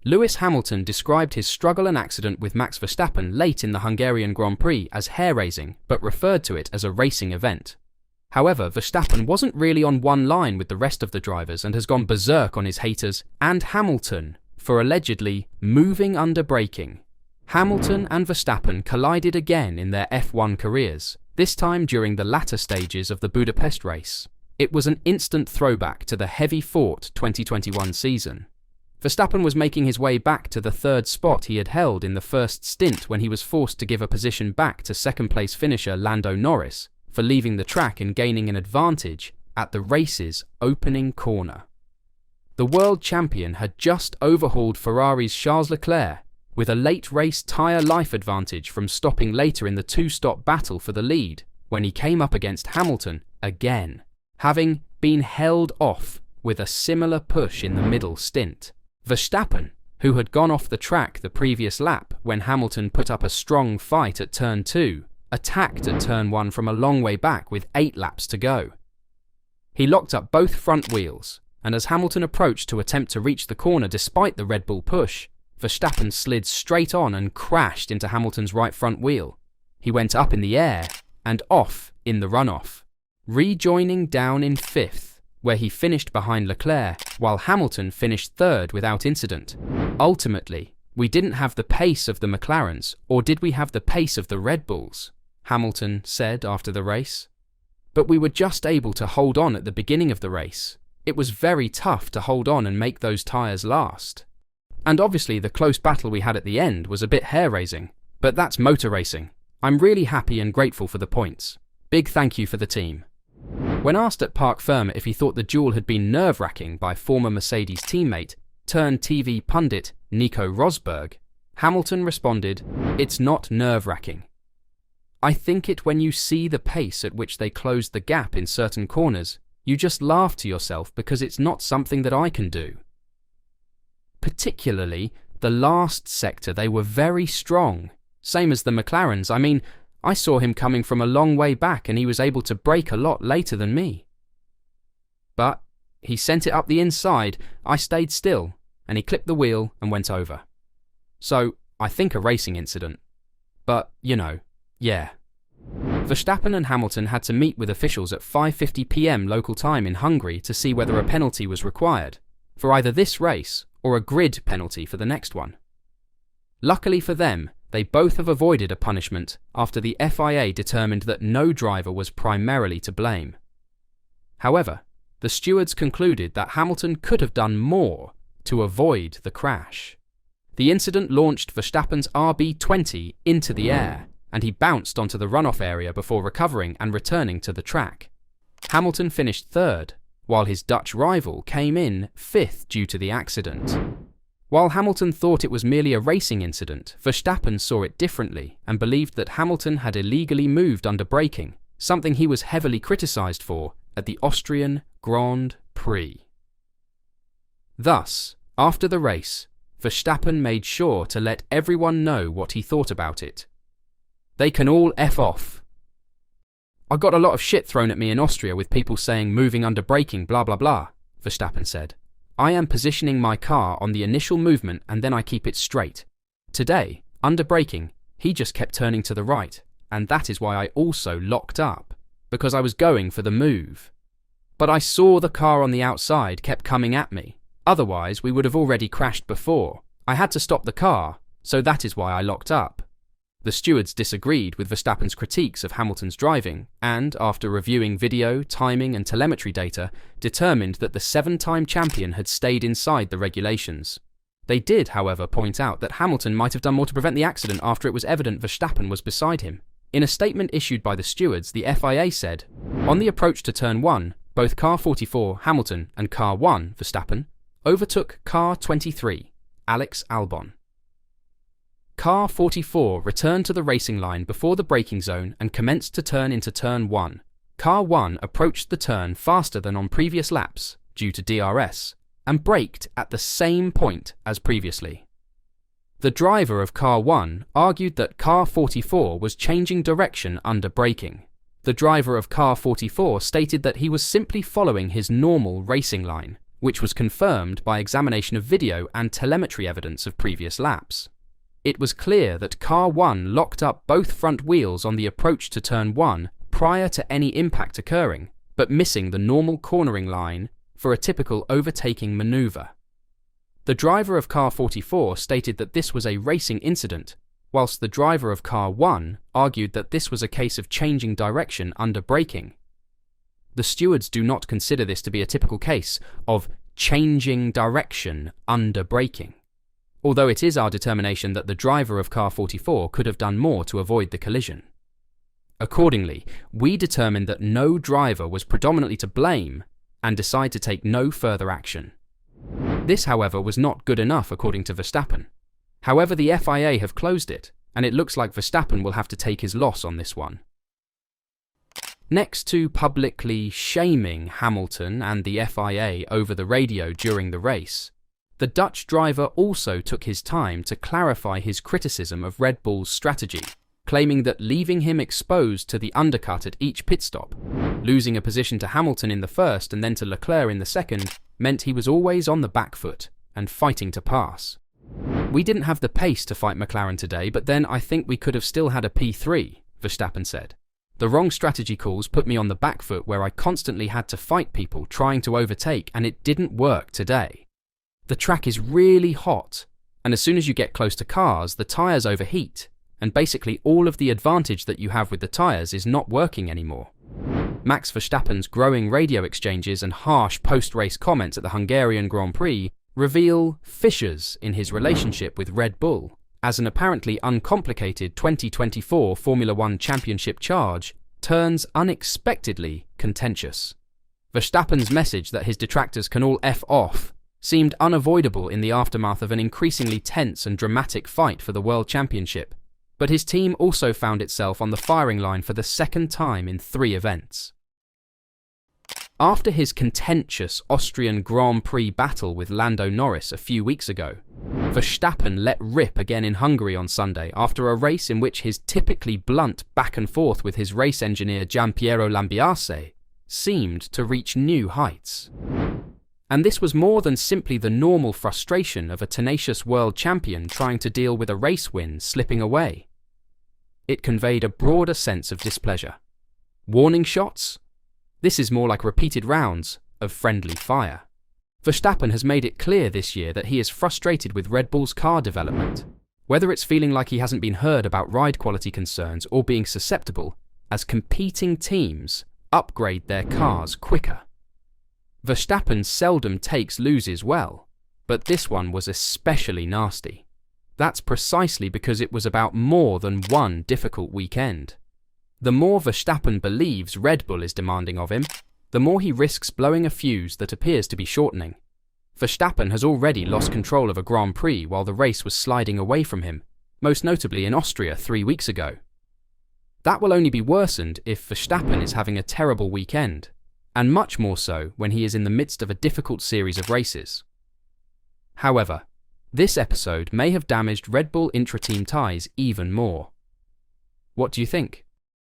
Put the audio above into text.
Lewis Hamilton described his struggle and accident with Max Verstappen late in the Hungarian Grand Prix as hair-raising, but referred to it as a racing event. However, Verstappen wasn't really on one line with the rest of the drivers and has gone berserk on his haters and Hamilton for allegedly moving under braking. Hamilton and Verstappen collided again in their F1 careers, this time during the latter stages of the Budapest race. It was an instant throwback to the heavy-fought 2021 season. Verstappen was making his way back to the third spot he had held in the first stint when he was forced to give a position back to second-place finisher Lando Norris for leaving the track and gaining an advantage at the race's opening corner. The world champion had just overhauled Ferrari's Charles Leclerc with a late race tyre life advantage from stopping later in the two-stop battle for the lead when he came up against Hamilton again, having been held off with a similar push in the middle stint. Verstappen, who had gone off the track the previous lap when Hamilton put up a strong fight at turn 2, attacked at turn 1 from a long way back with 8 laps to go. He locked up both front wheels, and as Hamilton approached to attempt to reach the corner despite the Red Bull push, Verstappen slid straight on and crashed into Hamilton's right front wheel. He went up in the air and off in the runoff, rejoining down in 5th, where he finished behind Leclerc, while Hamilton finished 3rd without incident. Ultimately, we didn't have the pace of the McLarens, or did we have the pace of the Red Bulls? Hamilton said after the race. But we were just able to hold on at the beginning of the race. It was very tough to hold on and make those tyres last. And obviously the close battle we had at the end was a bit hair-raising, but that's motor racing. I'm really happy and grateful for the points. Big thank you for the team. When asked at Parc Ferme if he thought the duel had been nerve-wracking by former Mercedes teammate, turned TV pundit Nico Rosberg, Hamilton responded, "It's not nerve-wracking. I think it when you see the pace at which they closed the gap in certain corners, you just laugh to yourself because it's not something that I can do. Particularly, the last sector, they were very strong. Same as the McLarens. I mean, I saw him coming from a long way back and he was able to brake a lot later than me. But he sent it up the inside, I stayed still, and he clipped the wheel and went over. So, I think a racing incident. But, yeah. Verstappen and Hamilton had to meet with officials at 5:50 p.m. local time in Hungary to see whether a penalty was required, for either this race or a grid penalty for the next one. Luckily for them, they both have avoided a punishment after the FIA determined that no driver was primarily to blame. However, the stewards concluded that Hamilton could have done more to avoid the crash. The incident launched Verstappen's RB20 into the air, and he bounced onto the runoff area before recovering and returning to the track. Hamilton finished 3rd, while his Dutch rival came in 5th due to the accident. While Hamilton thought it was merely a racing incident, Verstappen saw it differently and believed that Hamilton had illegally moved under braking, something he was heavily criticised for at the Austrian Grand Prix. Thus, after the race, Verstappen made sure to let everyone know what he thought about it. They can all F off. I got a lot of shit thrown at me in Austria with people saying moving under braking blah blah blah, Verstappen said. I am positioning my car on the initial movement and then I keep it straight. Today, under braking, he just kept turning to the right, and that is why I also locked up, because I was going for the move. But I saw the car on the outside kept coming at me, otherwise we would have already crashed before. I had to stop the car, so that is why I locked up. The stewards disagreed with Verstappen's critiques of Hamilton's driving and, after reviewing video, timing and telemetry data, determined that the 7-time champion had stayed inside the regulations. They did, however, point out that Hamilton might have done more to prevent the accident after it was evident Verstappen was beside him. In a statement issued by the stewards, the FIA said, on the approach to turn 1, both car 44, Hamilton, and car 1, Verstappen, overtook car 23, Alex Albon. Car 44 returned to the racing line before the braking zone and commenced to turn into turn 1. Car 1 approached the turn faster than on previous laps, due to DRS, and braked at the same point as previously. The driver of car 1 argued that car 44 was changing direction under braking. The driver of car 44 stated that he was simply following his normal racing line, which was confirmed by examination of video and telemetry evidence of previous laps. It was clear that Car 1 locked up both front wheels on the approach to Turn 1 prior to any impact occurring, but missing the normal cornering line for a typical overtaking manoeuvre. The driver of Car 44 stated that this was a racing incident, whilst the driver of Car 1 argued that this was a case of changing direction under braking. The stewards do not consider this to be a typical case of changing direction under braking, although it is our determination that the driver of Car 44 could have done more to avoid the collision. Accordingly, we determined that no driver was predominantly to blame and decide to take no further action. This, however, was not good enough according to Verstappen. However, the FIA have closed it, and it looks like Verstappen will have to take his loss on this one. Next to publicly shaming Hamilton and the FIA over the radio during the race, the Dutch driver also took his time to clarify his criticism of Red Bull's strategy, claiming that leaving him exposed to the undercut at each pit stop, losing a position to Hamilton in the first and then to Leclerc in the second, meant he was always on the back foot and fighting to pass. "We didn't have the pace to fight McLaren today, but then I think we could have still had a P3, Verstappen said. "The wrong strategy calls put me on the back foot where I constantly had to fight people trying to overtake, and it didn't work today. The track is really hot, and as soon as you get close to cars, the tyres overheat, and basically all of the advantage that you have with the tyres is not working anymore." Max Verstappen's growing radio exchanges and harsh post-race comments at the Hungarian Grand Prix reveal fissures in his relationship with Red Bull, as an apparently uncomplicated 2024 Formula One championship charge turns unexpectedly contentious. Verstappen's message that his detractors can all F off seemed unavoidable in the aftermath of an increasingly tense and dramatic fight for the World Championship, but his team also found itself on the firing line for the second time in 3 events. After his contentious Austrian Grand Prix battle with Lando Norris a few weeks ago, Verstappen let rip again in Hungary on Sunday after a race in which his typically blunt back and forth with his race engineer Giampiero Lambiase seemed to reach new heights. And this was more than simply the normal frustration of a tenacious world champion trying to deal with a race win slipping away. It conveyed a broader sense of displeasure. Warning shots? This is more like repeated rounds of friendly fire. Verstappen has made it clear this year that he is frustrated with Red Bull's car development, whether it's feeling like he hasn't been heard about ride quality concerns or being susceptible as competing teams upgrade their cars quicker. Verstappen seldom takes loses well, but this one was especially nasty. That's precisely because it was about more than one difficult weekend. The more Verstappen believes Red Bull is demanding of him, the more he risks blowing a fuse that appears to be shortening. Verstappen has already lost control of a Grand Prix while the race was sliding away from him, most notably in Austria 3 weeks ago. That will only be worsened if Verstappen is having a terrible weekend, and much more so when he is in the midst of a difficult series of races. However, this episode may have damaged Red Bull intra-team ties even more. What do you think?